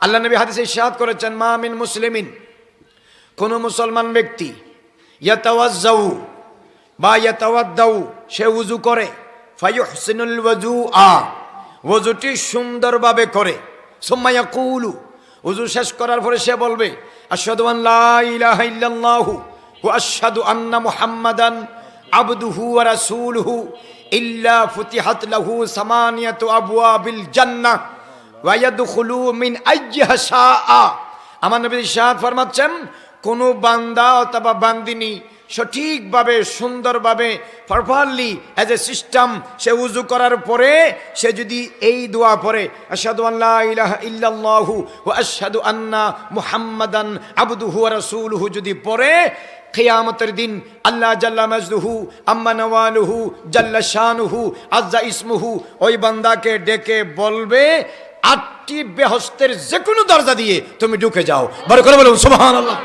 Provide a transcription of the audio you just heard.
আল্লাহ নবী হাদিসে ইরশাদ করেছেন, মা মিন মুসলিমিন, কোন মুসলমান ব্যক্তি ইয়াতাওয়াজ্জাউ বা ইয়াতাওয়াদ্দাউ, সে উযু করে, ফায়ুহসিনুল ওযুআ, ওযুটি সুন্দরভাবে করে, সুম্মা ইয়াকুলু, উযু শেষ করার পরে সে বলবে, আশহাদু আন লা ইলাহা ইল্লাল্লাহু ওয়া আশহাদু আন্না মুহাম্মাদান আবদুহু ওয়া রাসূলুহু, ইল্লা ফুতিহাত লাহু সামানিয়াতু আবওয়াবিল জান্নাহ ওয়া ইয়াদখুলু মিন আইয়্যিহা শাআ। আমার নবী ইরশাদ ফরমাচ্ছেন, কোন বান্দা অথবা বান্দিনী সঠিকভাবে সুন্দরভাবে প্রপারলি অ্যাজ এ সিস্টেম সে উযু করার পরে সে যদি এই দোয়া পড়ে, আশহাদু আন লা ইলাহা ইল্লাল্লাহু ওয়া আশহাদু আন্না মুহাম্মাদান আবদুহু ওয়া রাসূলুহু যদি পড়ে, কিয়ামতের দিন আল্লাহ জাল্লা মাজদুহু আম্মা নওয়ালুহু জাল্লা শানুহু আজ্জা ইসমুহু ওই বান্দাকে ডেকে বলবে, 8টি বেহেশতের যে কোনো দরজা দিয়ে তুমি ঢুকে যাও। বড় করে বলুন সুবহানাল্লাহ।